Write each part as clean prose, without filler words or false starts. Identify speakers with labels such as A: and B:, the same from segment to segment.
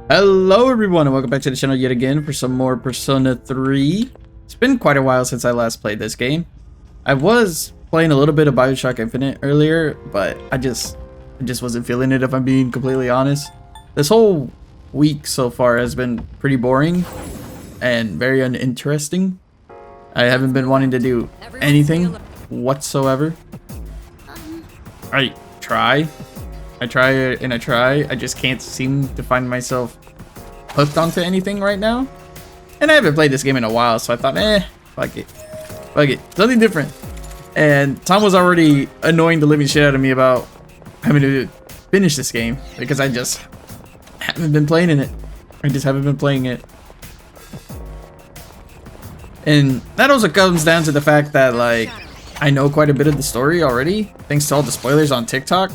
A: Hello everyone and welcome back to the channel yet again for some more Persona 3. It's been quite a while since I last played this game. I was playing a little bit of Bioshock Infinite earlier, but I just wasn't feeling it if I'm being completely honest. This whole week so far has been pretty boring and very uninteresting. I haven't been wanting to do anything whatsoever. I try, I just can't seem to find myself hooked onto anything right now. And I haven't played this game in a while, so I thought, fuck it, something different. And Tom was already annoying the living shit out of me about having to finish this game because I just haven't been playing in it. I just haven't been playing it. And that also comes down to the fact that, like, I know quite a bit of the story already, thanks to all the spoilers on TikTok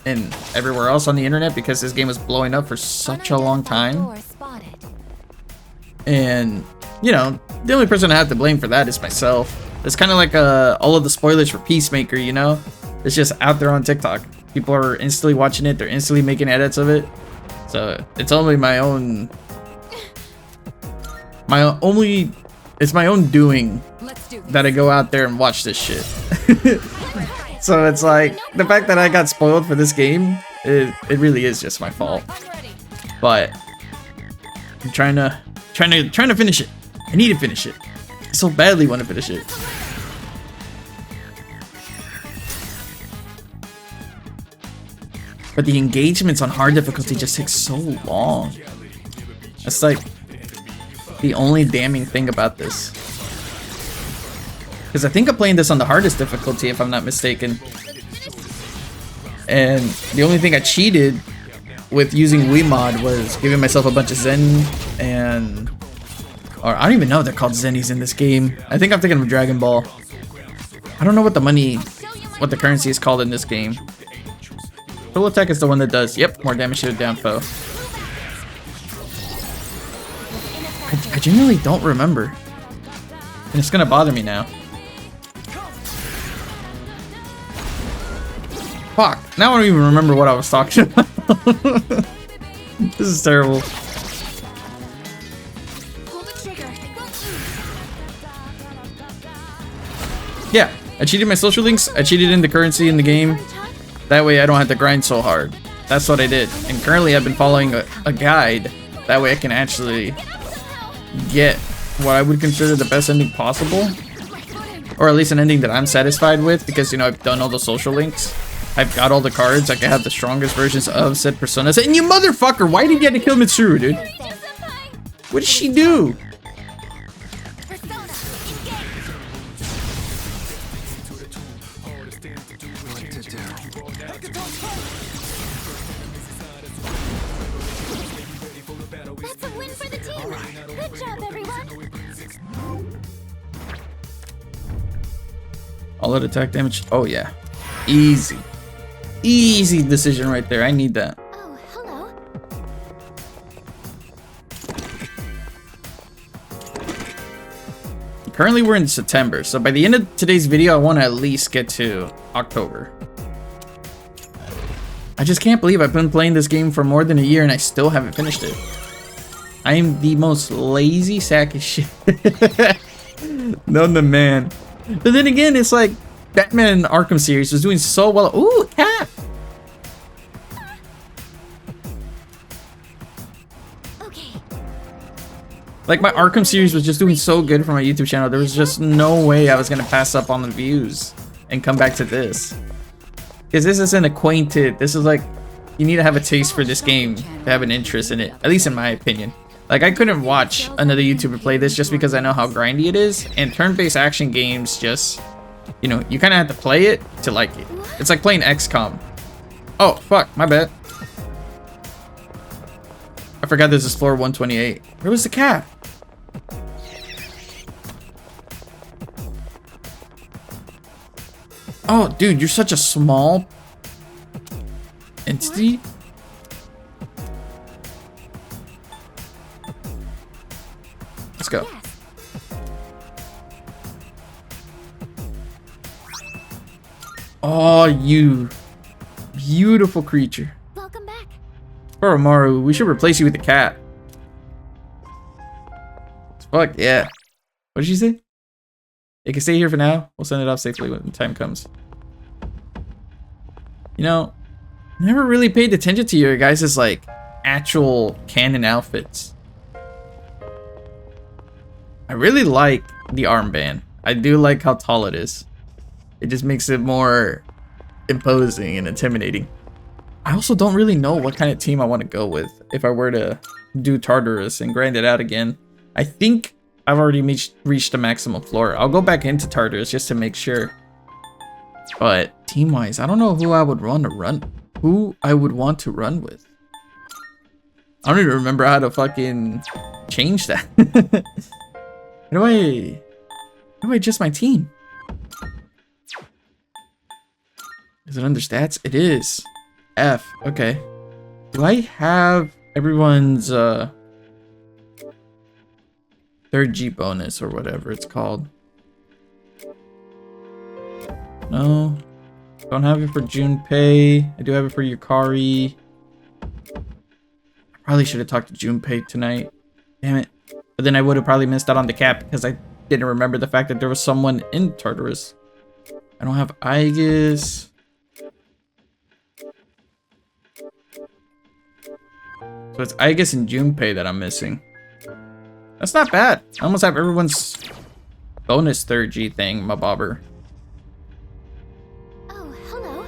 A: and everywhere else on the internet, because this game was blowing up for such a long time. And, you know, the only person I have to blame for that is myself. It's kind of like all of the spoilers for Peacemaker, you know? It's just out there on TikTok. People are instantly watching it, they're instantly making edits of it. So it's only it's my own doing that I go out there and watch this shit. So it's like, the fact that I got spoiled for this game, it really is just my fault. But I'm trying to finish it. I need to finish it. I so badly want to finish it. But the engagements on hard difficulty just take so long. That's like the only damning thing about this. Because I think I'm playing this on the hardest difficulty, if I'm not mistaken. And the only thing I cheated with using Wiimod was giving myself a bunch of Zen and... or I don't even know if they're called Zennies in this game. I think I'm thinking of Dragon Ball. I don't know what the currency is called in this game. Full attack is the one that does, yep, more damage to a down foe. I genuinely don't remember. And it's gonna bother me now. Fuck, now I don't even remember what I was talking about. This is terrible. Yeah, I cheated my social links, I cheated in the currency in the game. That way I don't have to grind so hard. That's what I did. And currently I've been following a guide. That way I can actually get what I would consider the best ending possible. Or at least an ending that I'm satisfied with, because, you know, I've done all the social links. I've got all the cards. I can have the strongest versions of said personas. And you motherfucker, why did you have to kill Mitsuru, dude? What did she do?
B: That's a win for the team. Good job, everyone.
A: All that attack damage. Oh yeah, easy decision right there. I need that.
B: Oh, hello.
A: Currently we're in September, so by the end of today's video I want to at least get to October. I just can't believe I've been playing this game for more than a year and I still haven't finished it. I am the most lazy sack of shit. Known the man. But then again, it's like Batman Arkham series was doing so well. Ooh, cat!
B: Okay.
A: Like, my Arkham series was just doing so good for my YouTube channel. There was just no way I was gonna pass up on the views and come back to this. Because this isn't acquainted. This is like, you need to have a taste for this game to have an interest in it. At least in my opinion. Like, I couldn't watch another YouTuber play this just because I know how grindy it is. And turn-based action games just, you know, you kind of have to play it to like it. It's like playing XCOM. Oh, fuck, my bad. I forgot this is floor 128. Where was the cat? Oh, dude, you're such a small entity. Let's go. Oh, you beautiful creature.
B: Welcome back.
A: Koromaru, we should replace you with the cat. Fuck yeah. What did she say? It can stay here for now. We'll send it off safely when the time comes. You know, I never really paid attention to your guys' like actual canon outfits. I really like the armband. I do like how tall it is. It just makes it more imposing and intimidating. I also don't really know what kind of team I want to go with if I were to do Tartarus and grind it out again. I think I've already reached the maximum floor. I'll go back into Tartarus just to make sure. But team-wise, I don't know who I would want to run with. I don't even remember how to fucking change that. How do I adjust my team? Is it under stats? It is. F. Okay. Do I have everyone's 3rd G bonus or whatever it's called? No. Don't have it for Junpei. I do have it for Yukari. I probably should have talked to Junpei tonight. Damn it. But then I would have probably missed out on the cap because I didn't remember the fact that there was someone in Tartarus. I don't have Aegis. So it's Aegis and Junpei that I'm missing. That's not bad. I almost have everyone's bonus 3rd G thing, my bobber.
B: Oh, hello.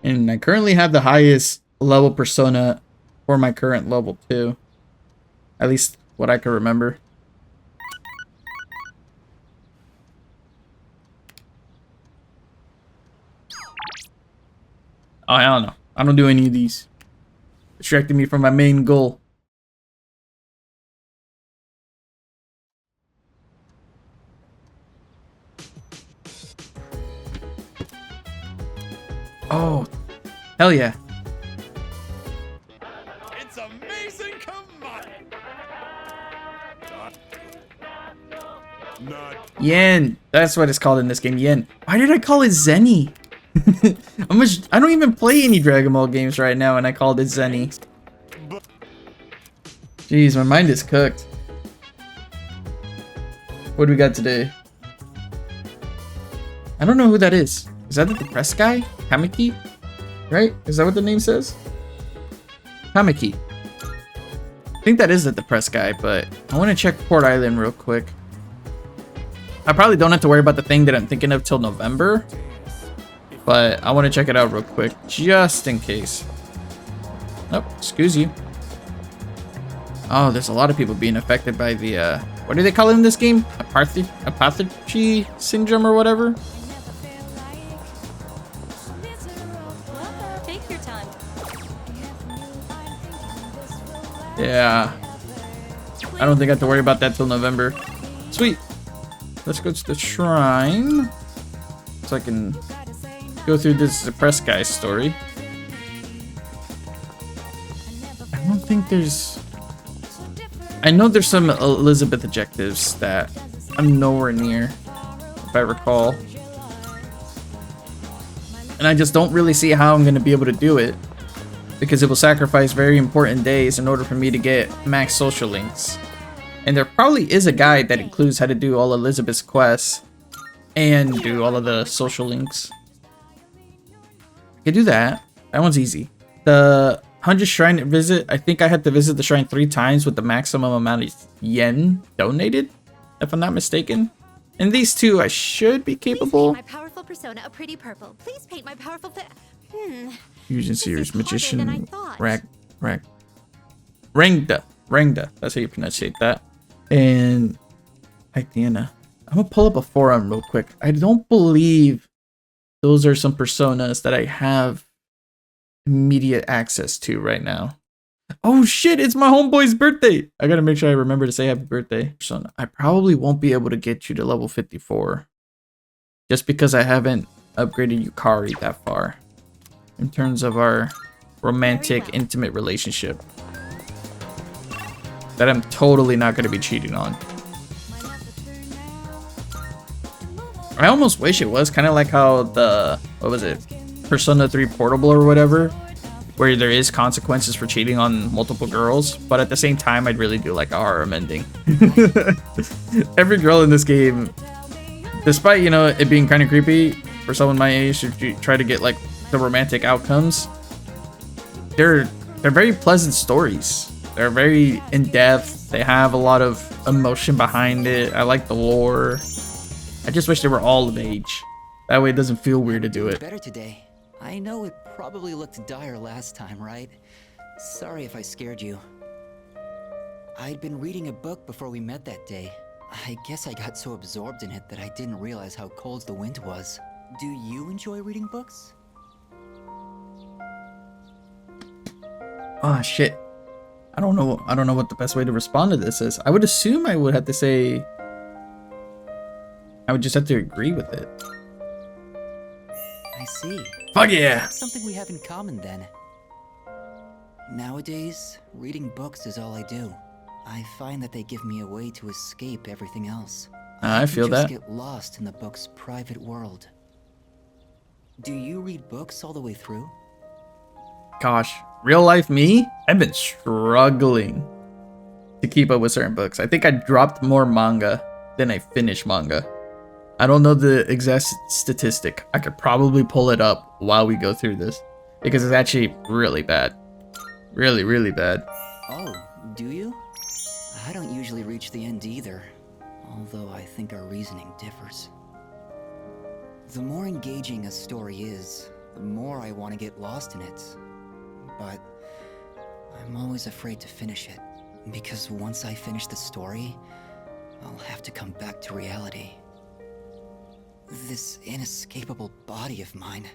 A: And I currently have the highest level persona for my current level 2. At least what I can remember. Oh, I don't know. I don't do any of these. Distracting me from my main goal. Oh, hell yeah.
C: It's amazing, come on. Not
A: Yen. That's what it's called in this game, Yen. Why did I call it Zenny? I don't even play any Dragon Ball games right now and I called it Zenny. Jeez, my mind is cooked. What do we got today? I don't know who that is. Is that the depressed guy? Kamiki? Right? Is that what the name says? Kamiki. I think that is the depressed guy, but I want to check Port Island real quick. I probably don't have to worry about the thing that I'm thinking of till November. But I want to check it out real quick, just in case. Oh, excuse you. Oh, there's a lot of people being affected by the, what do they call it in this game? Apathy syndrome or whatever?
B: Take your time.
A: Yeah. I don't think I have to worry about that till November. Sweet. Let's go to the shrine. So I can go through this depressed guy's story. I don't think there's... I know there's some Elizabeth objectives that I'm nowhere near, if I recall. And I just don't really see how I'm going to be able to do it, because it will sacrifice very important days in order for me to get max social links. And there probably is a guide that includes how to do all Elizabeth's quests and do all of the social links. I could do that. That one's easy. The 100 shrine visit, I think I had to visit the shrine 3 times with the maximum amount of yen donated, if I'm not mistaken. And these two I should be capable.
B: Please paint my powerful persona a pretty purple. Please paint my powerful
A: Fusion
B: This
A: series
B: is harder than I
A: magician
B: thought.
A: Rangda. That's how you pronounce that. And Diana. I'm gonna pull up a forum real quick. I don't believe those are some personas that I have immediate access to right now. Oh shit, it's my homeboy's birthday. I gotta make sure I remember to say happy birthday. So I probably won't be able to get you to level 54. Just because I haven't upgraded Yukari that far. In terms of our romantic, intimate relationship. That I'm totally not gonna be cheating on. I almost wish it was kind of like how the, what was it? Persona 3 Portable or whatever, where there is consequences for cheating on multiple girls, but at the same time, I'd really do like a harem ending. Every girl in this game, despite, you know, it being kind of creepy for someone my age to try to get like the romantic outcomes, they're very pleasant stories. They're very in-depth. They have a lot of emotion behind it. I like the lore. I just wish they were all of age. That way it doesn't feel weird to do it.
D: Better today. I know it probably looked dire last time, right? Sorry if I scared you. I'd been reading a book before we met that day. I guess I got so absorbed in it that I didn't realize how cold the wind was. Do you enjoy reading books?
A: Ah, shit. I don't know what the best way to respond to this is. I would assume I would have to say I would just have to agree with it.
D: I see.
A: Fuck yeah.
D: That's something we have in common then. Nowadays, reading books is all I do. I find that they give me a way to escape everything else.
A: I feel that.
D: Just get lost in the book's private world. Do you read books all the way through?
A: Gosh, real life me, I've been struggling to keep up with certain books. I think I dropped more manga than I finished manga. I don't know the exact statistic. I could probably pull it up while we go through this because it's actually really bad. Really, really bad.
D: Oh, do you? I don't usually reach the end either, although I think our reasoning differs. The more engaging a story is, the more I want to get lost in it. But I'm always afraid to finish it, because once I finish the story, I'll have to come back to reality. This inescapable body of mine.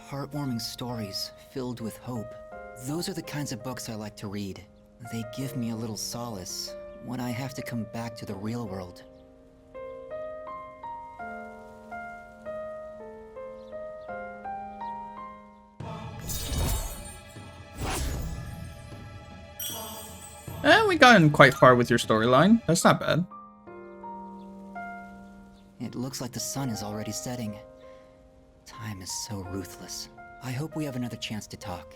D: Heartwarming stories filled with hope. Those are the kinds of books I like to read. They give me a little solace when I have to come back to the real world.
A: We gotten quite far with your storyline. That's not bad.
D: It looks like the sun is already setting. Time is so ruthless. I hope we have another chance to talk.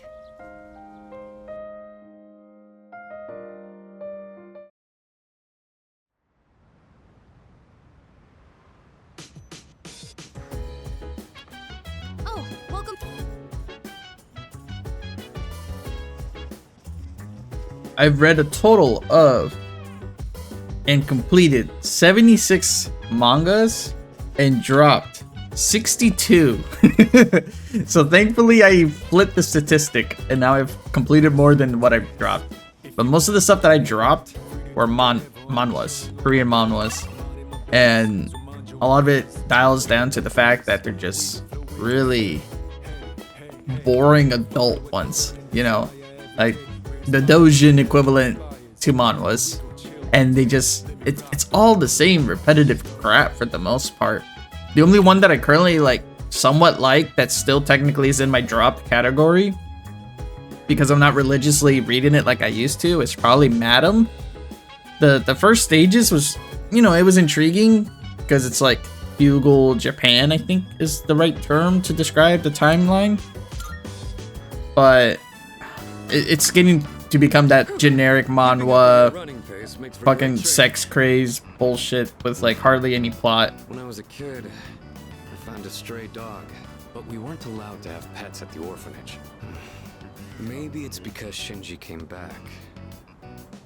B: Oh, welcome.
A: I've read a total of and completed 76 mangas and dropped 62. So thankfully I flipped the statistic and now I've completed more than what I've dropped. But most of the stuff that I dropped were manhwas, Korean manhwas. And a lot of it dials down to the fact that they're just really boring adult ones, you know, like the doujin equivalent to manhwas, and they just it's all the same repetitive crap for the most part. The only one that I currently like somewhat like that still technically is in my dropped category because I'm not religiously reading it like I used to is probably Madam. The first stages was, you know, it was intriguing because it's like feudal Japan, I think is the right term to describe the timeline, but it's getting to become that generic manhwa fucking sex craze bullshit with like hardly any plot.
E: When I was a kid, I found a stray dog, but we weren't allowed to have pets at the orphanage. Maybe it's because Shinji came back,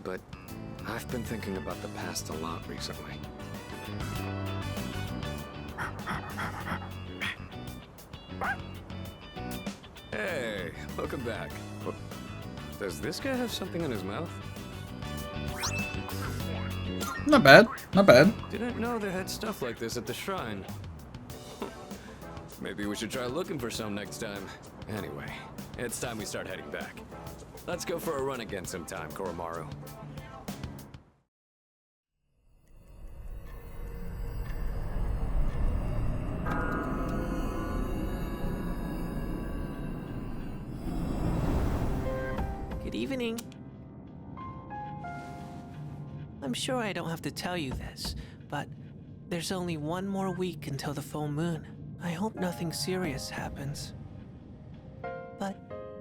E: but I've been thinking about the past a lot recently. Hey, welcome back. Does this guy have something in his mouth?
A: Not bad, not bad.
E: Didn't know they had stuff like this at the shrine. Maybe we should try looking for some next time. Anyway, it's time we start heading back. Let's go for a run again sometime, Koromaru.
F: Good evening. I'm sure I don't have to tell you this, but there's only one more week until the full moon. I hope nothing serious happens. But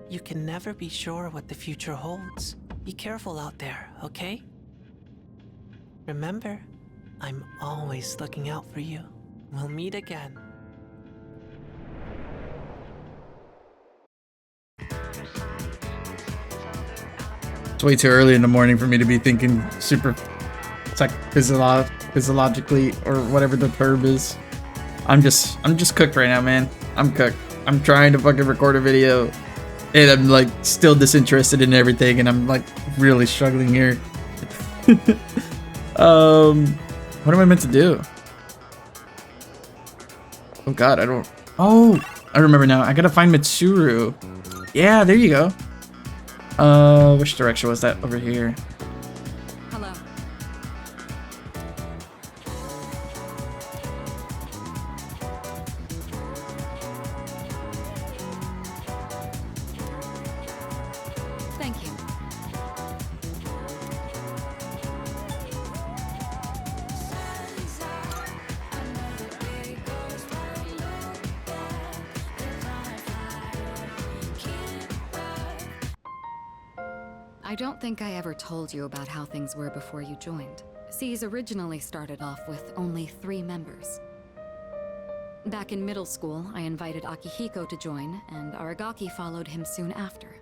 F: you can never be sure what the future holds. Be careful out there, okay? Remember, I'm always looking out for you. We'll meet again.
A: It's way too early in the morning for me to be thinking super physiologically or whatever the term is. I'm just cooked right now, man. I'm cooked. I'm trying to fucking record a video and I'm like still disinterested in everything and I'm like really struggling here. What am I meant to do? Oh god, I don't. Oh, I remember now. I gotta find Mitsuru. Yeah, there you go. Which direction was that? Over here.
G: Hello. Thank you. I don't think I ever told you about how things were before you joined. SEAS originally started off with only 3 members. Back in middle school, I invited Akihiko to join, and Aragaki followed him soon after.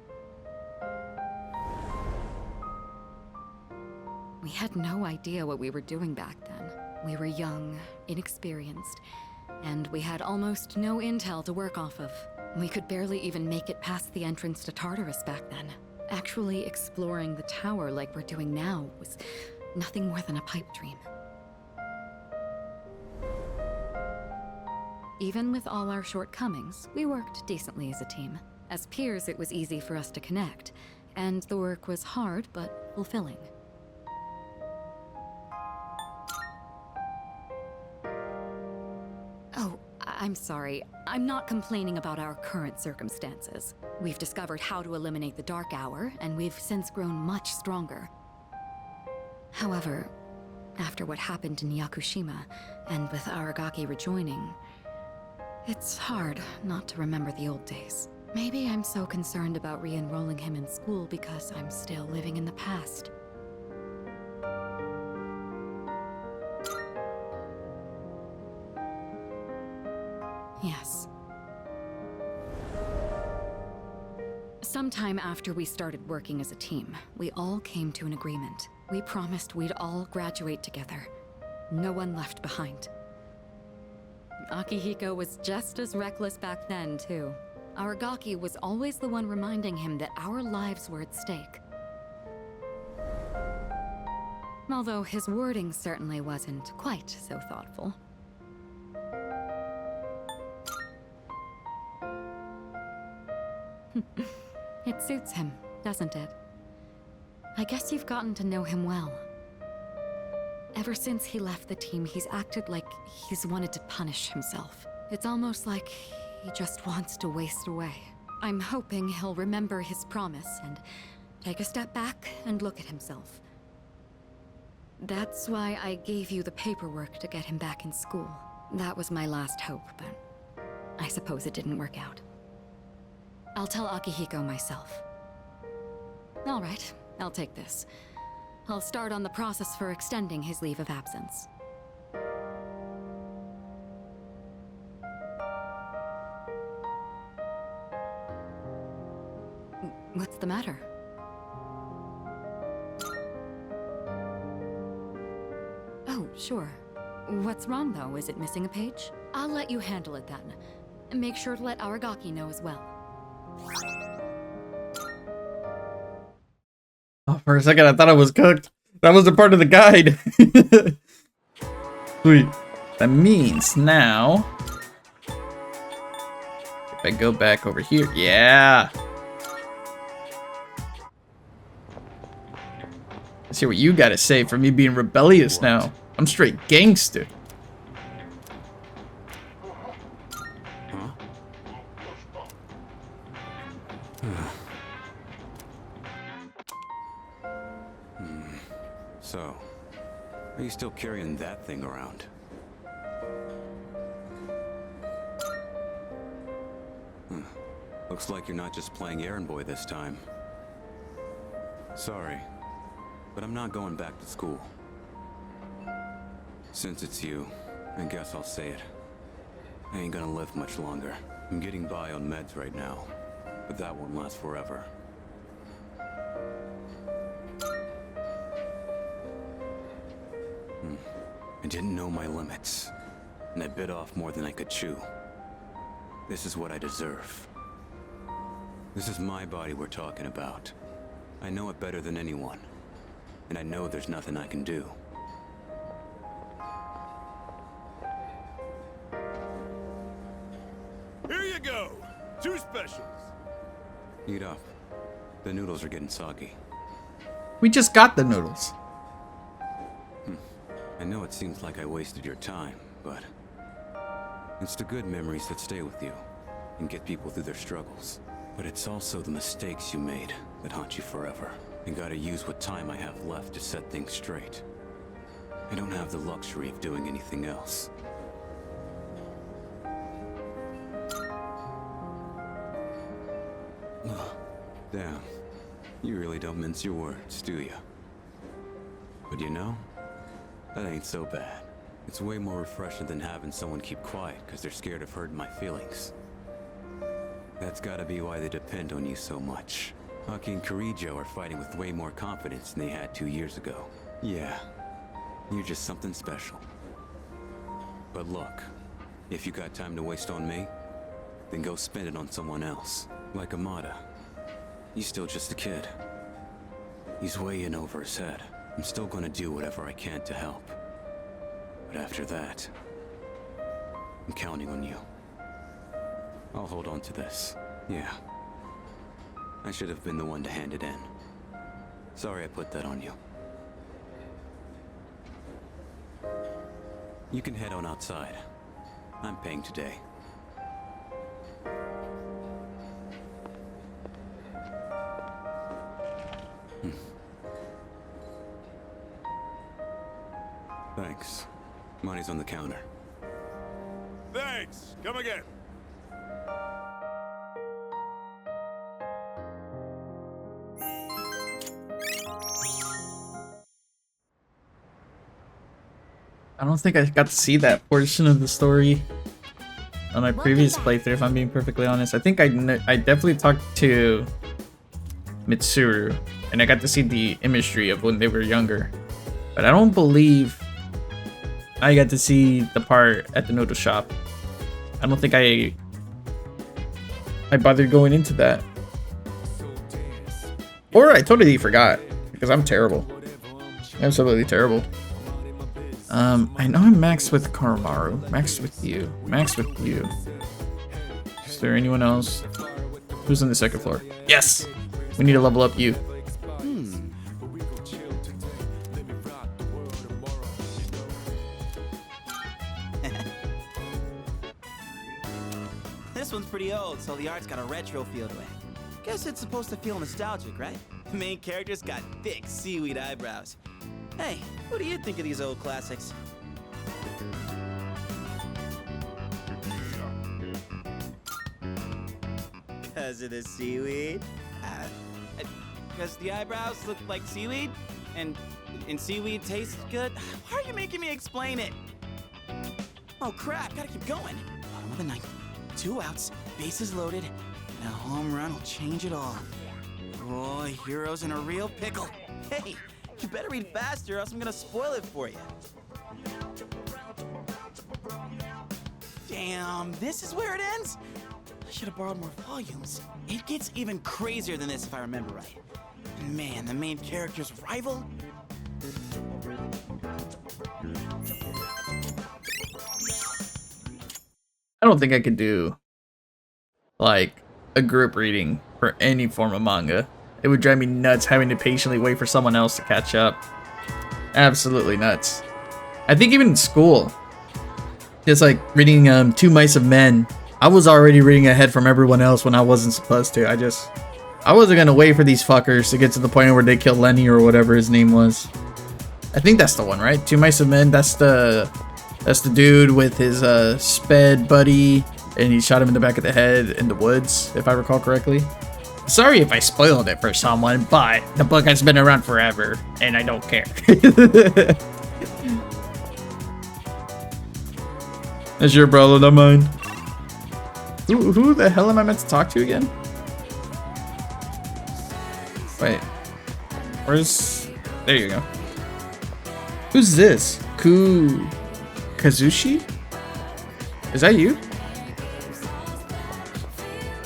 G: We had no idea what we were doing back then. We were young, inexperienced, and we had almost no intel to work off of. We could barely even make it past the entrance to Tartarus back then. Actually exploring the tower like we're doing now was nothing more than a pipe dream. Even with all our shortcomings, we worked decently as a team. As peers, it was easy for us to connect, and the work was hard but fulfilling. Oh, I'm sorry. I'm not complaining about our current circumstances. We've discovered how to eliminate the Dark Hour, and we've since grown much stronger. However, after what happened in Yakushima, and with Aragaki rejoining, it's hard not to remember the old days. Maybe I'm so concerned about re-enrolling him in school because I'm still living in the past. Yes. Sometime after we started working as a team, we all came to an agreement. We promised we'd all graduate together. No one left behind. Akihiko was just as reckless back then, too. Aragaki was always the one reminding him that our lives were at stake. Although his wording certainly wasn't quite so thoughtful. It suits him, doesn't it? I guess you've gotten to know him well. Ever since he left the team, he's acted like he's wanted to punish himself. It's almost like he just wants to waste away. I'm hoping he'll remember his promise and take a step back and look at himself. That's why I gave you the paperwork to get him back in school. That was my last hope, but I suppose it didn't work out. I'll tell Akihiko myself. All right, I'll take this. I'll start on the process for extending his leave of absence. What's the matter? Oh, sure. What's wrong, though? Is it missing a page? I'll let you handle it then. Make sure to let Aragaki know as well.
A: Oh, for a second I thought I was cooked. That was a part of the guide. Sweet. That means now, if I go back over here, yeah. Let's hear what you gotta say for me being rebellious now. I'm straight gangster.
E: So, are you still carrying that thing around? Looks like you're not just playing errand boy this time. Sorry, but I'm not going back to school. Since it's you, I guess I'll say it. I ain't gonna live much longer. I'm getting by on meds right now, but that won't last forever. I didn't know my limits, and I bit off more than I could chew. This is what I deserve. This is my body we're talking about. I know it better than anyone, and I know there's nothing I can do.
C: Here you go. 2 specials.
E: Eat up. The noodles are getting soggy.
A: We just got the noodles.
E: I know it seems like I wasted your time, but it's the good memories that stay with you and get people through their struggles. But it's also the mistakes you made that haunt you forever. And gotta use what time I have left to set things straight. I don't have the luxury of doing anything else. Damn. You really don't mince your words, do you? But you know, that ain't so bad. It's way more refreshing than having someone keep quiet because they're scared of hurting my feelings. That's gotta be why they depend on you so much. Haki and Kirijo are fighting with way more confidence than they had 2 years ago. Yeah, you're just something special. But look, if you got time to waste on me, then go spend it on someone else. Like Amada. He's still just a kid. He's way in over his head. I'm still gonna do whatever I can to help. But after that, I'm counting on you. I'll hold on to this. Yeah. I should have been the one to hand it in. Sorry I put that on you. You can head on outside. I'm paying today. Thanks. Money's on the counter.
C: Thanks. Come again.
A: I don't think I got to see that portion of the story on my previous playthrough, if I'm being perfectly honest. I think I definitely talked to Mitsuru, and I got to see the imagery of when they were younger. But I don't believe I got to see the part at the noodle shop. I don't think I bothered going into that. Or I totally forgot, because I'm terrible. Absolutely terrible. I know I'm maxed with Koromaru. Maxed with you. Maxed with you. Is there anyone else? Who's on the second floor? Yes! We need to level up you.
H: This one's pretty old, so the art's got a retro feel to it. Guess it's supposed to feel nostalgic, right? The main character's got thick seaweed eyebrows. Hey, what do you think of these old classics? Because of the seaweed? Because the eyebrows look like seaweed? And seaweed tastes good? Why are you making me explain it? Oh crap, gotta keep going. Bottom of the ninth, 2 outs, bases loaded, and a home run will change it all. Boy, Hero's in a real pickle. Hey, you better read faster or else I'm gonna spoil it for you. Damn, this is where it ends? I should have borrowed more volumes. It gets even crazier than this if I remember right. Man, the main character's rival?
A: I don't think I could do like a group reading for any form of manga. It would drive me nuts having to patiently wait for someone else to catch up. Absolutely nuts. I think even in school, just like reading 2 Mice of Men, I was already reading ahead from everyone else when I wasn't supposed to. I wasn't gonna wait for these fuckers to get to the point where they kill Lenny or whatever his name was. I think that's the one, right? 2 Mice of Men. That's the dude with his sped buddy and he shot him in the back of the head in the woods, if I recall correctly. Sorry if I spoiled it for someone, but the book has been around forever, and I don't care. That's your problem, not mine. Who the hell am I meant to talk to again? Wait. Where's... There you go. Who's this? Kazushi? Is that you?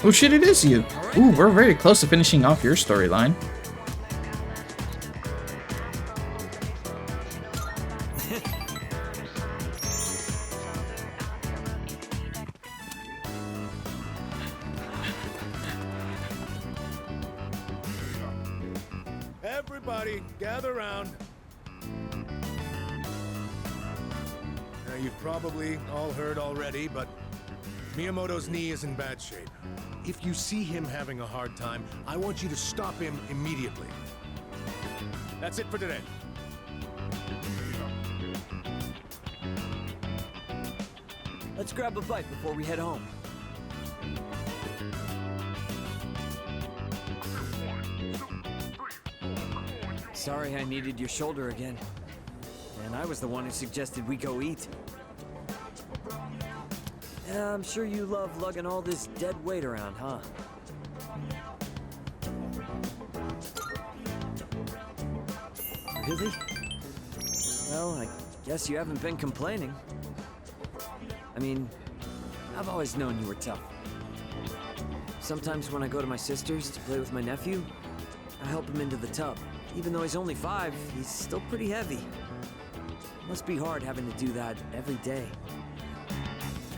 A: Oh shit, it is you. Ooh, we're very close to finishing off your storyline.
C: Everybody, gather around. Now, you've probably all heard already, but Miyamoto's knee is in bad shape. If you see him having a hard time, I want you to stop him immediately. That's it for today.
I: Let's grab a bite before we head home. Sorry I needed your shoulder again. And I was the one who suggested we go eat. Yeah, I'm sure you love lugging all this dead weight around, huh? Really? Well, I guess you haven't been complaining. I mean, I've always known you were tough. Sometimes when I go to my sister's to play with my nephew, I help him into the tub. Even though he's only 5, he's still pretty heavy. Must be hard having to do that every day.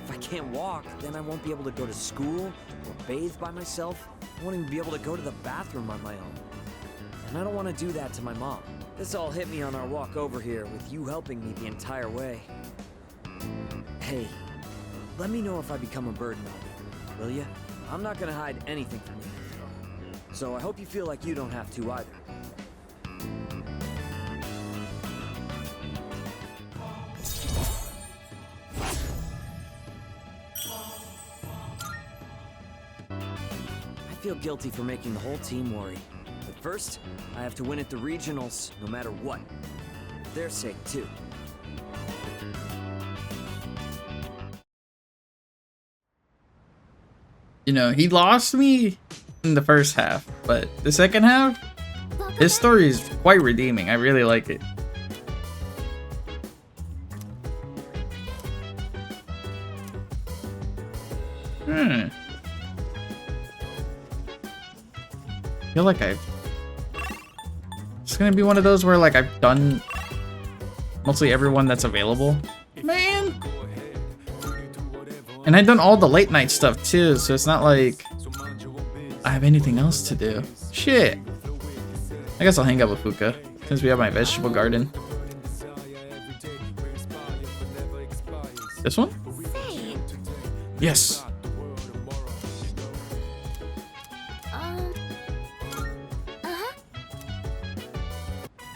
I: If I can't walk, then I won't be able to go to school or bathe by myself. I won't even be able to go to the bathroom on my own. And I don't want to do that to my mom. This all hit me on our walk over here, with you helping me the entire way. Hey, let me know if I become a burden on you, will you? I'm not gonna hide anything from you. So I hope you feel like you don't have to either. I feel guilty for making the whole team worry. But first, I have to win at the regionals, no matter what. For their sake, too.
A: You know, he lost me in the first half, but the second half, his story is quite redeeming. I really like it. I feel like it's gonna be one of those where like I've done mostly everyone that's available. Man. And I've done all the late night stuff too, so it's not like I have anything else to do. Shit. I guess I'll hang out with Fuka since we have my vegetable garden. This one?
B: Say,
A: Yes.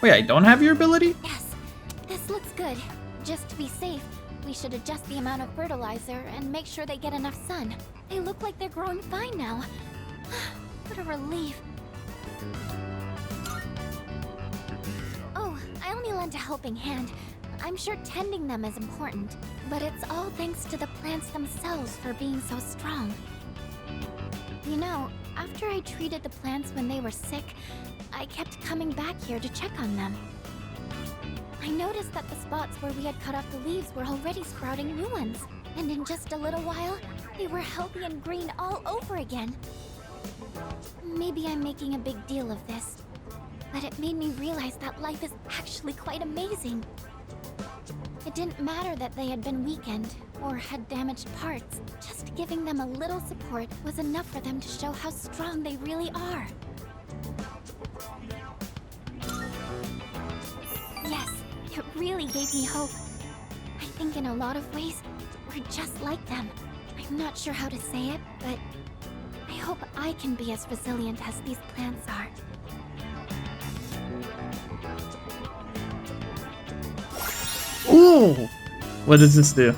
A: Wait, I don't have your ability?
B: yes, this looks good. Just to be safe, we should adjust the amount of fertilizer and make sure they get enough sun. They look like they're growing fine now. What a relief. Oh, I only lent a helping hand. I'm sure tending them is important, but it's all thanks to the plants themselves for being so strong. You know, after I treated the plants when they were sick, I kept coming back here to check on them. I noticed that the spots where we had cut off the leaves were already sprouting new ones. And in just a little while, they were healthy and green all over again. Maybe I'm making a big deal of this, but it made me realize that life is actually quite amazing. It didn't matter that they had been weakened or had damaged parts. Just giving them a little support was enough for them to show how strong they really are. Yes, it really gave me hope. I think in a lot of ways, we're just like them. I'm not sure how to say it, but I hope I can be as resilient as these plants are.
A: Ooh! What does this do?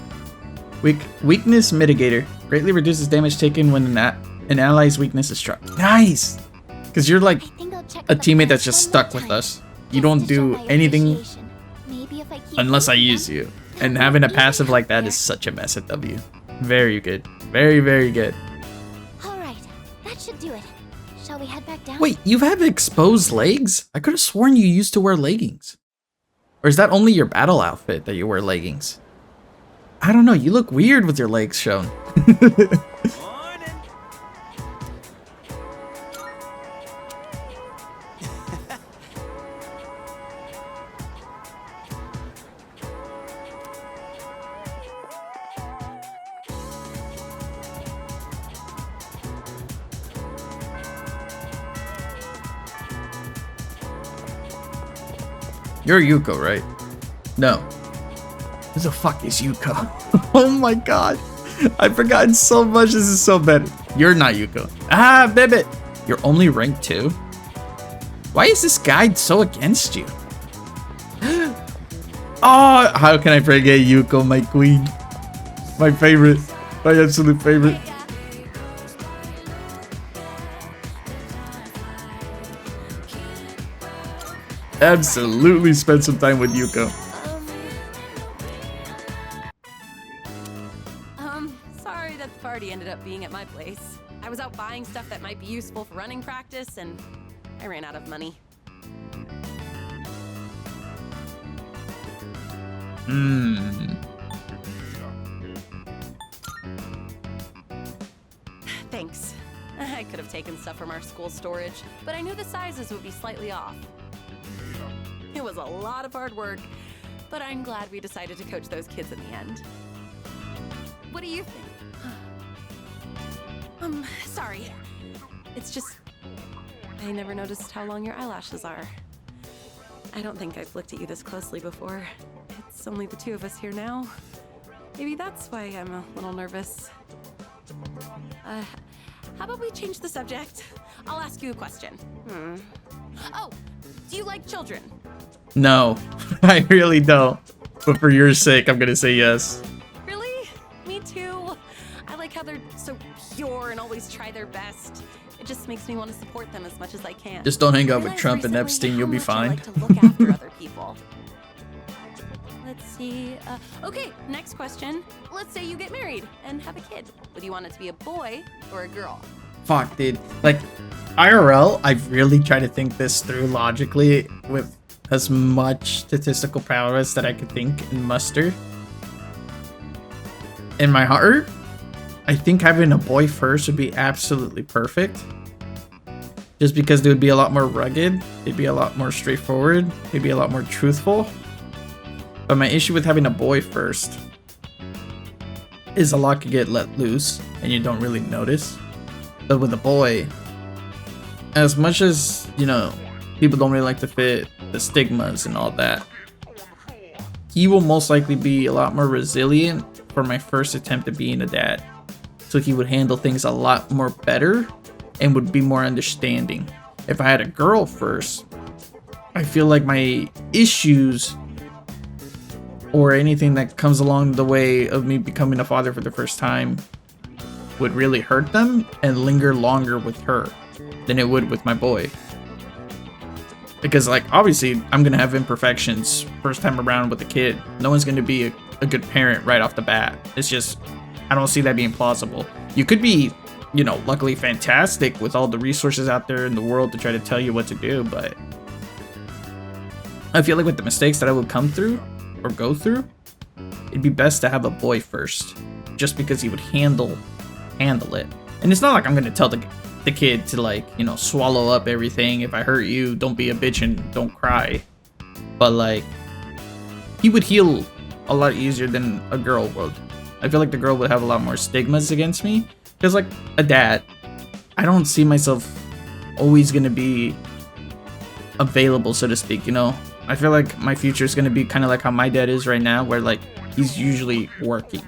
A: Weakness mitigator. Greatly reduces damage taken when an ally's weakness is struck. Nice! Because you're like
B: I think I'll check
A: a
B: the
A: teammate that's
B: plants
A: just
B: one more
A: stuck with
B: time,
A: us. You
B: just
A: don't
B: to show
A: do
B: my
A: anything
B: appreciation. Maybe if I keep
A: unless I
B: using
A: use
B: them,
A: you. And
B: they'll
A: having a
B: be
A: passive
B: easier
A: like that
B: there.
A: is such a mess at W. Very good. Very, very good.
B: Alright, that should do it. Shall we head back down?
A: Wait, you have exposed legs? I could have sworn you used to wear leggings. Or is that only your battle outfit that you wear leggings? I don't know, you look weird with your legs shown.
H: Morning.
A: You're Yuko, right? No. Who the fuck is Yuko? Oh my god. I've forgotten so much. This is so bad. You're not Yuko. Ah, Bibbit. You're only rank 2? Why is this guide so against you? Oh, how can I forget Yuko, my queen? My favorite. My absolute favorite. Absolutely spend some time with Yuko.
J: Sorry that the party ended up being at my place. I was out buying stuff that might be useful for running practice, and I ran out of money. Thanks. I could have taken stuff from our school storage, but I knew the sizes would be slightly off. It was a lot of hard work, but I'm glad we decided to coach those kids in the end. What do you think? Sorry. It's just, I never noticed how long your eyelashes are. I don't think I've looked at you this closely before. It's only the two of us here now. Maybe that's why I'm a little nervous. How about we change the subject? I'll ask you a question. Oh, do you like children?
A: No, I really don't. But for your sake, I'm gonna say yes.
J: Really? Me too. I like how they're so pure and always try their best. It just makes me want to support them as much as I can.
A: Just don't hang out with
J: Realized
A: Trump and
J: recently
A: Epstein,
J: how
A: you'll be
J: much I
A: fine.
J: like to look after other people. Let's see. Okay, next question. Let's say you get married and have a kid. Would you want it to be a boy or a girl?
A: Fuck, dude. Like, IRL, I've really tried to think this through logically with as much statistical prowess that I could think and muster. In my heart, I think having a boy first would be absolutely perfect. Just because they would be a lot more rugged, they'd be a lot more straightforward, they'd be a lot more truthful. But my issue with having a boy first is a lot could get let loose and you don't really notice. But with a boy, as much as, you know, people don't really like to fit the stigmas and all that, he will most likely be a lot more resilient for my first attempt at being a dad. So he would handle things a lot more better and would be more understanding. If I had a girl first, I feel like my issues or anything that comes along the way of me becoming a father for the first time would really hurt them and linger longer with her than it would with my boy. Because, like, obviously I'm gonna have imperfections first time around with a kid. No one's gonna be a good parent right off the bat. It's just, I don't see that being plausible. You could be, you know, luckily fantastic with all the resources out there in the world to try to tell you what to do, but I feel like with the mistakes that I would come through or go through, it'd be best to have a boy first, just because he would handle it. And it's not like I'm gonna tell the kid to, like, you know, swallow up everything. If I hurt you, don't be a bitch and don't cry. But, like, he would heal a lot easier than a girl would. I feel like the girl would have a lot more stigmas against me, because, like, a dad, I don't see myself always gonna be available, so to speak, you know? I feel like my future is gonna be kind of like how my dad is right now, where, like, he's usually working,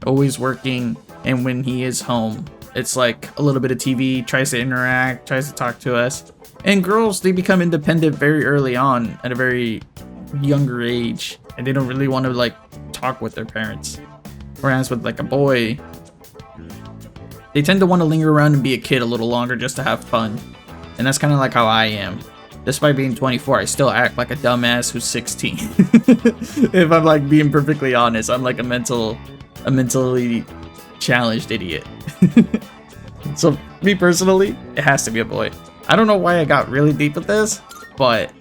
A: always working, and when he is home, it's like a little bit of TV, tries to interact, tries to talk to us. And girls, they become independent very early on at a very younger age, and they don't really want to, like, talk with their parents Whereas with like a boy, they tend to want to linger around and be a kid a little longer just to have fun. And that's kind of like how I am. Despite being 24, I still act like a dumbass who's 16. If I'm like being perfectly honest, I'm like a mentally challenged idiot. So me personally, it has to be a boy. I don't know why I got really deep with this, but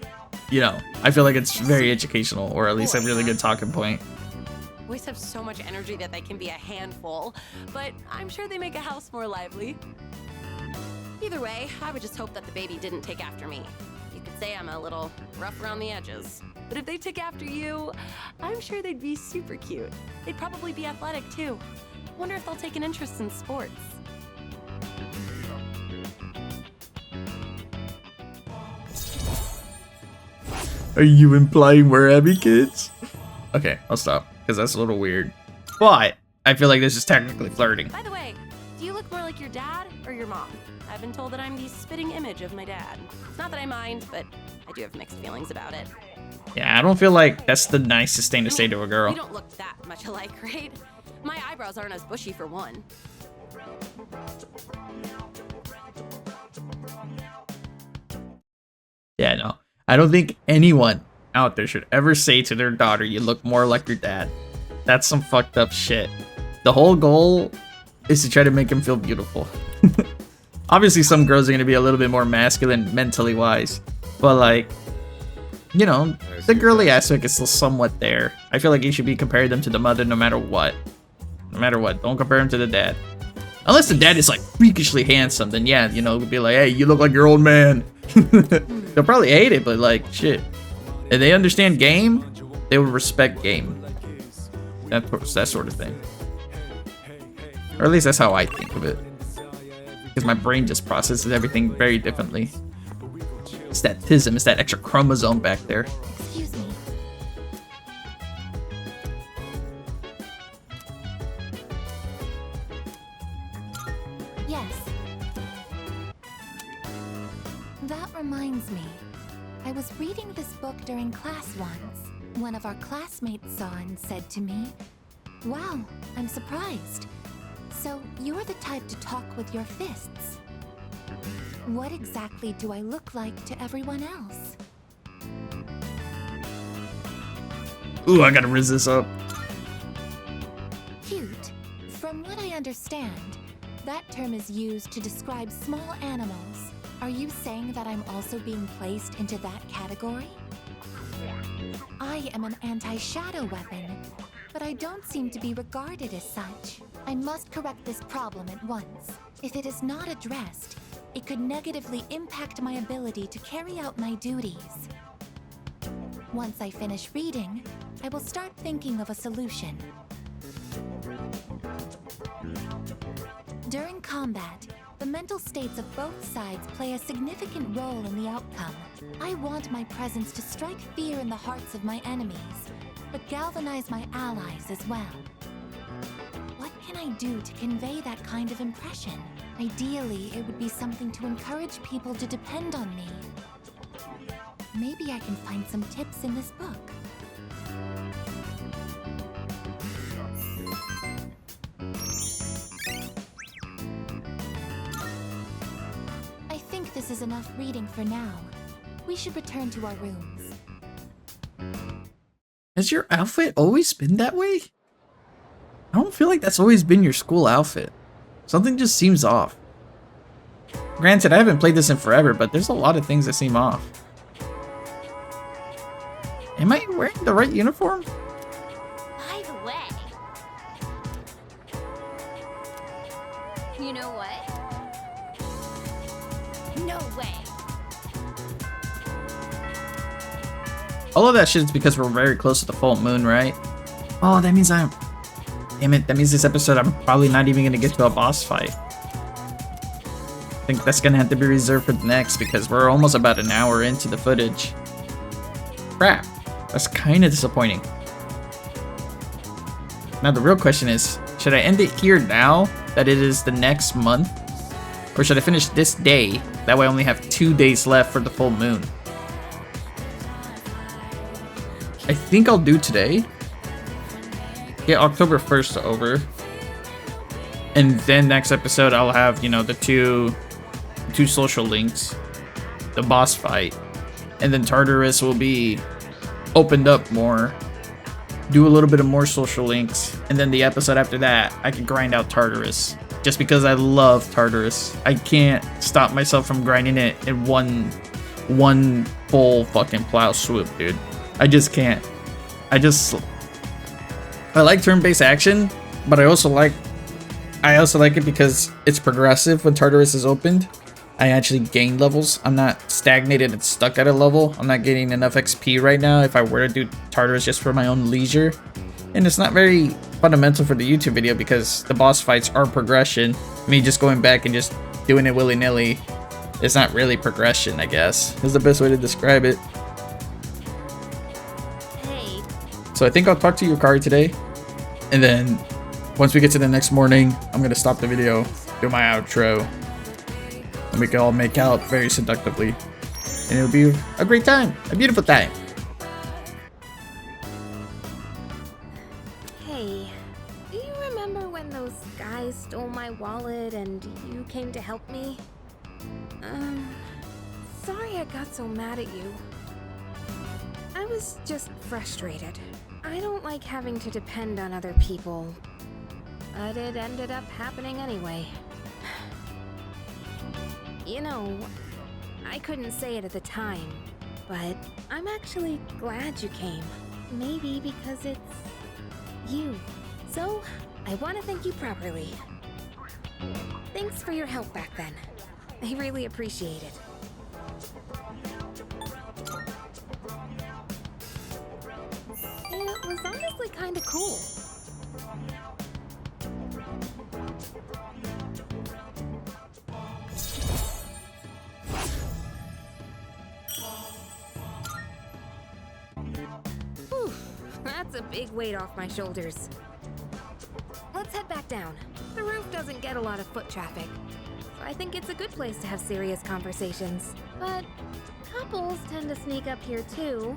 A: you know, I feel like it's very educational, or at least a really good talking point.
J: Boys have so much energy that they can be a handful, but I'm sure they make a house more lively. Either way, I would just hope that the baby didn't take after me. You could say I'm a little rough around the edges. But if they took after you, I'm sure they'd be super cute. They'd probably be athletic too. Wonder if they'll take an interest in sports.
A: Are you implying we're Abby kids? Okay, I'll stop, because that's a little weird. But I feel like this is technically flirting.
J: By the way, do you look more like your dad or your mom? I've been told that I'm the spitting image of my dad. It's not that I mind, but I do have mixed feelings about it.
A: Yeah, I don't feel like that's the nicest thing to say to a girl.
J: We don't look that much alike, right? My eyebrows aren't as bushy for one.
A: Yeah, no. I don't think anyone out there should ever say to their daughter, you look more like your dad. That's some fucked up shit. The whole goal is to try to make him feel beautiful. Obviously, some girls are going to be a little bit more masculine mentally wise. But like, you know, the girly aspect is still somewhat there. I feel like you should be comparing them to the mother no matter what. No matter what. Don't compare him to the dad. Unless the dad is like freakishly handsome, then yeah, you know, be like, hey, you look like your old man. They'll probably hate it, but like, shit. If they understand game, they will respect game. That sort of thing. Or at least that's how I think of it. Because my brain just processes everything very differently. It's that tism, it's that extra chromosome back there.
B: Excuse me. Yes. That reminds me. I was reading this book during class once. One of our classmates saw and said to me, "Wow, I'm surprised. So you're the type to talk with your fists. What exactly do I look like to everyone else?"
A: Ooh, I gotta riz this up.
B: Cute. From what I understand, that term is used to describe small animals. Are you saying that I'm also being placed into that category? I am an anti-shadow weapon, but I don't seem to be regarded as such. I must correct this problem at once. If it is not addressed, it could negatively impact my ability to carry out my duties. Once I finish reading, I will start thinking of a solution. During combat, the mental states of both sides play a significant role in the outcome. I want my presence to strike fear in the hearts of my enemies, but galvanize my allies as well. What can I do to convey that kind of impression? Ideally, it would be something to encourage people to depend on me. Maybe I can find some tips in this book. I think this is enough reading for now. We should return to our rooms.
A: Has your outfit always been that way? I don't feel like that's always been your school outfit. Something just seems off. Granted, I haven't played this in forever, but there's a lot of things that seem off. Am I wearing the right uniform?
B: By the way, you know what? No way.
A: All of that shit is because we're very close to the full moon, right? Oh, that means damn it, that means this episode I'm probably not even gonna get to a boss fight. I think that's gonna have to be reserved for the next because we're almost about an hour into the footage. Crap, that's kind of disappointing. Now the real question is, should I end it here now that it is the next month? Or should I finish this day? That way I only have 2 days left for the full moon. I think I'll do today. get October 1st over. And then next episode I'll have, you know, the two social links, the boss fight, and then Tartarus will be opened up more, do a little bit of more social links, and then the episode after that I can grind out Tartarus, just because I love Tartarus. I can't stop myself from grinding it in one full fucking plow swoop, dude. I just can't. I like turn-based action, but I also like it because it's progressive. When Tartarus is opened, I actually gain levels. I'm not stagnated and stuck at a level. I'm not getting enough XP right now if I were to do Tartarus just for my own leisure. And it's not very fundamental for the YouTube video because the boss fights are progression. Me just going back and just doing it willy-nilly, it's not really progression, I guess. Is the best way to describe it.
B: Hey.
A: So I think I'll talk to Yukari today. And then once we get to the next morning, I'm going to stop the video, do my outro, and we can all make out very seductively. And it'll be a great time, a beautiful time.
B: Hey, do you remember when those guys stole my wallet and you came to help me? Sorry I got so mad at you. I was just frustrated. I don't like having to depend on other people, but it ended up happening anyway. You know, I couldn't say it at the time, but I'm actually glad you came. Maybe because it's you. So, I want to thank you properly. Thanks for your help back then. I really appreciate it. It was honestly kind of cool. Whew, that's a big weight off my shoulders. Let's head back down. The roof doesn't get a lot of foot traffic, so I think it's a good place to have serious conversations. But couples tend to sneak up here too.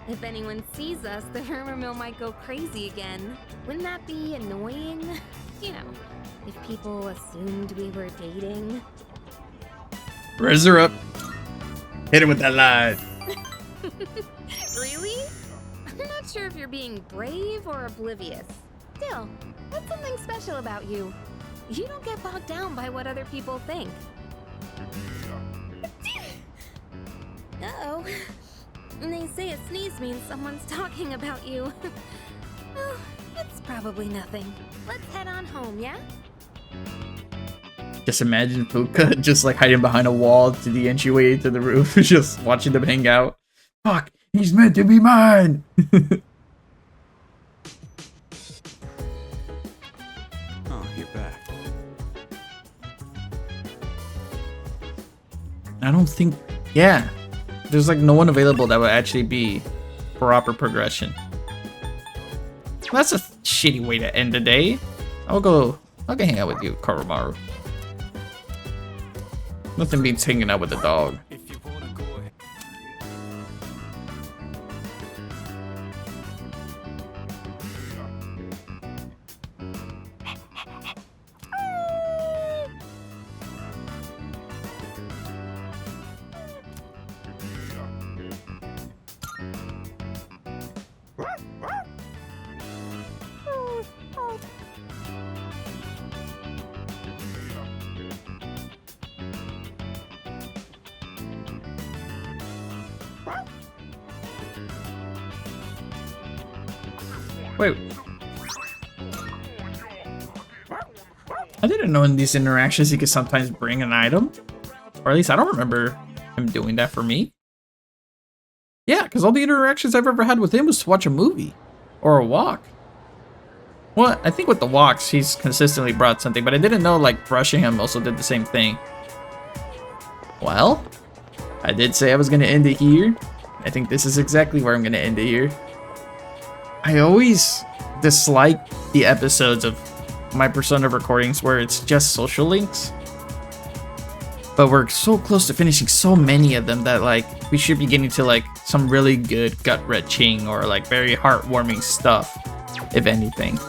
B: If anyone sees us, the rumor mill might go crazy again. Wouldn't that be annoying? You know, if people assumed we were dating.
A: Raise her up. Hit him with that line.
B: Really? I'm not sure if you're being brave or oblivious. Still, what's something special about you? You don't get bogged down by what other people think. Uh-oh. They say a sneeze means someone's talking about you. Well, it's probably nothing. Let's head on home, yeah?
A: Just imagine Fuka just like hiding behind a wall to the entryway to the roof, just watching them hang out. Fuck, he's meant to be mine!
H: Oh, you're back.
A: I don't think... Yeah. There's like no one available that would actually be proper progression. That's a shitty way to end the day. I'll go hang out with you, Koromaru. Nothing beats hanging out with a dog. Wait. I didn't know in these interactions he could sometimes bring an item. Or at least I don't remember him doing that for me. Yeah, because all the interactions I've ever had with him was to watch a movie. Or a walk. Well, I think with the walks, he's consistently brought something. But I didn't know, like, brushing him also did the same thing. Well, I did say I was going to end it here. I think this is exactly where I'm going to end it here. I always dislike the episodes of my Persona recordings where it's just social links. But we're so close to finishing so many of them that like we should be getting to like some really good gut-wrenching or like very heartwarming stuff. if anything.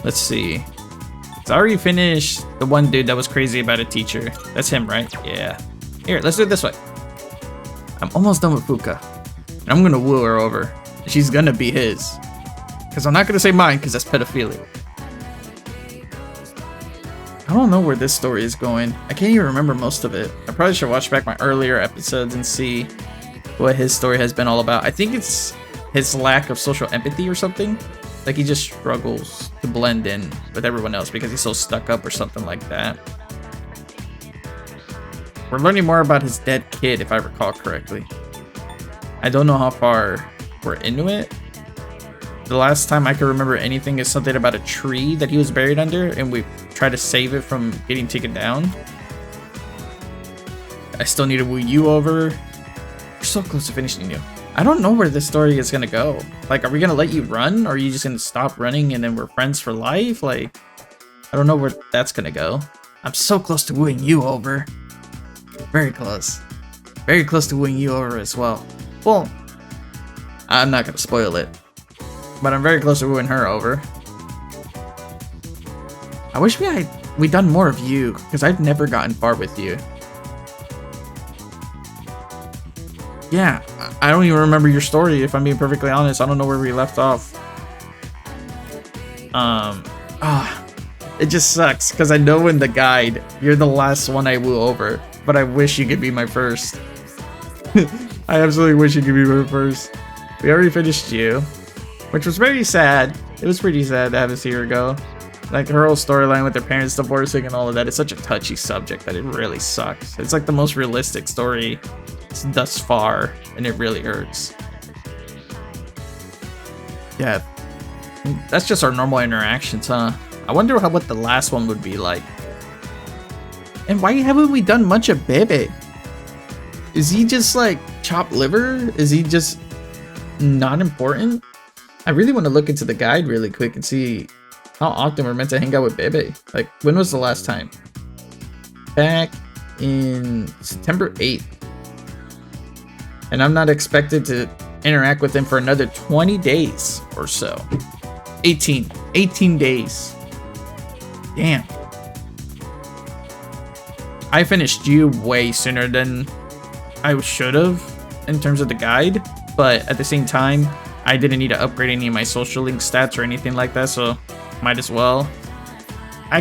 A: Let's see. So I already finished the one dude that was crazy about a teacher. That's him, right? Yeah. Here, let's do it this way. I'm almost done with Fuka. And I'm gonna woo her over. She's gonna be his. Because I'm not gonna say mine, because that's pedophilia. I don't know where this story is going. I can't even remember most of it. I probably should watch back my earlier episodes and see what his story has been all about. I think it's his lack of social empathy or something. Like he just struggles to blend in with everyone else because he's so stuck up or something like that. We're learning more about his dead kid, if I recall correctly. I don't know how far we're into it. The last time I can remember anything is something about a tree that he was buried under, and we tried to save it from getting taken down. I still need to woo you over. We're so close to finishing you. I don't know where this story is gonna go. Like, are we gonna let you run, or are you just gonna stop running and then we're friends for life? Like, I don't know where that's gonna go. I'm so close to wooing you over. Very close. Very close to wooing you over as well. Well, I'm not gonna spoil it. But I'm very close to wooing her over. I wish we'd done more of you, because I've never gotten far with you. Yeah, I don't even remember your story, if I'm being perfectly honest. I don't know where we left off. It just sucks, because I know in the guide, you're the last one I woo over, but I wish you could be my first. I absolutely wish you could be my first. We already finished you, which was very sad. It was pretty sad to have to see her go. Like, her whole storyline with their parents divorcing and all of that is such a touchy subject that it really sucks. It's like the most realistic story thus far, and it really hurts. Yeah, that's just our normal interactions, huh? I wonder what the last one would be like. And why haven't we done much of Bebe? Is he just like chopped liver? Is he just not important? I really want to look into the guide really quick and see how often we're meant to hang out with Bebe. Like, when was the last time? Back in September 8th. And I'm not expected to interact with him for another 20 days or so. 18 days. Damn. I finished you way sooner than I should have in terms of the guide, but at the same time, I didn't need to upgrade any of my social link stats or anything like that, so might as well. I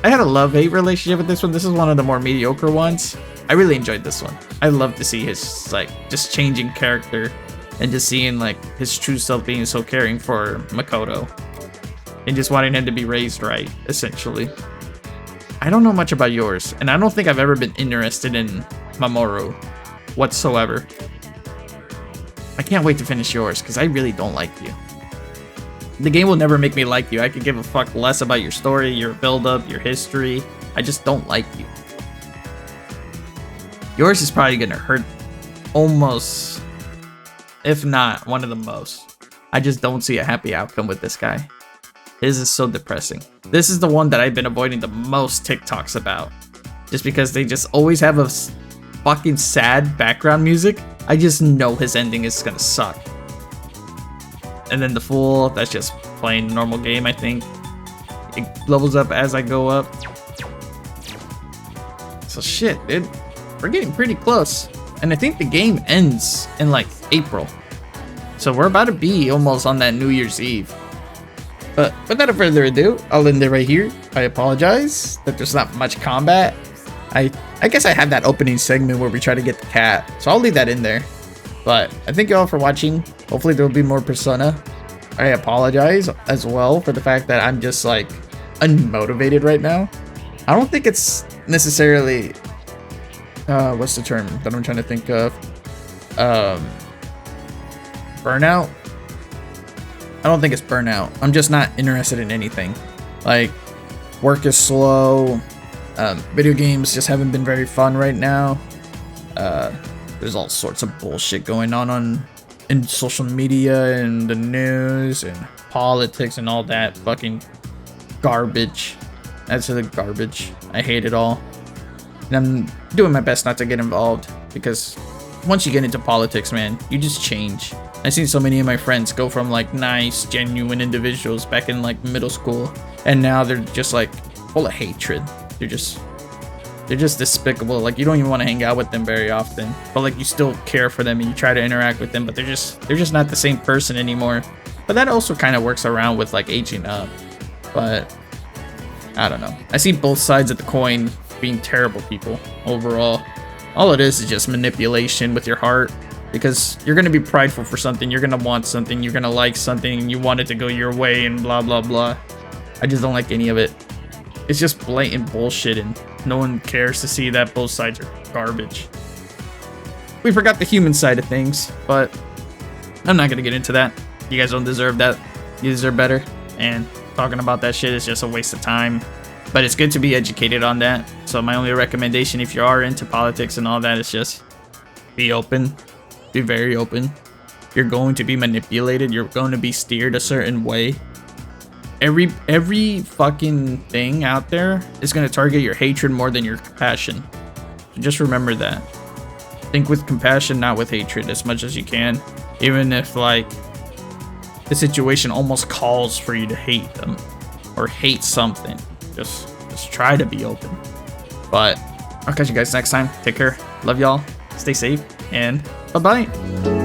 A: had a love-hate relationship with this one. This is one of the more mediocre ones. I really enjoyed this one. I love to see his, like, just changing character and just seeing, like, his true self being so caring for Makoto and just wanting him to be raised right, essentially. I don't know much about yours, and I don't think I've ever been interested in Mamoru whatsoever. I can't wait to finish yours, because I really don't like you. The game will never make me like you. I could give a fuck less about your story, your build-up, your history. I just don't like you. Yours is probably gonna hurt almost, if not one of the most. I just don't see a happy outcome with this guy. His is so depressing. This is the one that I've been avoiding the most TikToks about. Just because they just always have a fucking sad background music. I just know his ending is gonna suck. And then the fool, that's just playing normal game, I think. It levels up as I go up. So shit, dude. We're getting pretty close. And I think the game ends in like April. So we're about to be almost on that New Year's Eve. But without further ado, I'll end it right here. I apologize that there's not much combat. I guess I had that opening segment where we try to get the cat, so I'll leave that in there. But I thank you all for watching. Hopefully there will be more Persona. I apologize as well for the fact that I'm just like unmotivated right now. I don't think it's necessarily what's the term that I'm trying to think of? Burnout? I don't think it's burnout. I'm just not interested in anything. Like, work is slow. Video games just haven't been very fun right now. There's all sorts of bullshit going on in social media and the news and politics and all that fucking garbage. That's the garbage. I hate it all. And I'm doing my best not to get involved, because once you get into politics, man, you just change. I've seen so many of my friends go from like nice, genuine individuals back in like middle school, and now they're just like full of hatred. They're just despicable. Like, you don't even want to hang out with them very often, but like you still care for them and you try to interact with them, but they're just not the same person anymore. But that also kind of works around with like aging up. But I don't know. I see both sides of the coin being terrible people overall. All it is just manipulation with your heart, because you're going to be prideful for something, you're going to want something, you're going to like something, and you want it to go your way and blah blah blah. I just don't like any of it. It's just blatant bullshit, and no one cares to see that both sides are garbage. We forgot the human side of things, but I'm not gonna get into that. You guys don't deserve that. You deserve better, and talking about that shit is just a waste of time. But it's good to be educated on that. So my only recommendation, if you are into politics and all that, is just be open. Be very open. You're going to be manipulated. You're going to be steered a certain way. Every fucking thing out there is going to target your hatred more than your compassion. So just remember that. Think with compassion, not with hatred, as much as you can. Even if like the situation almost calls for you to hate them or hate something, just try to be open. But I'll catch you guys next time. Take care. Love y'all. Stay safe, and bye-bye.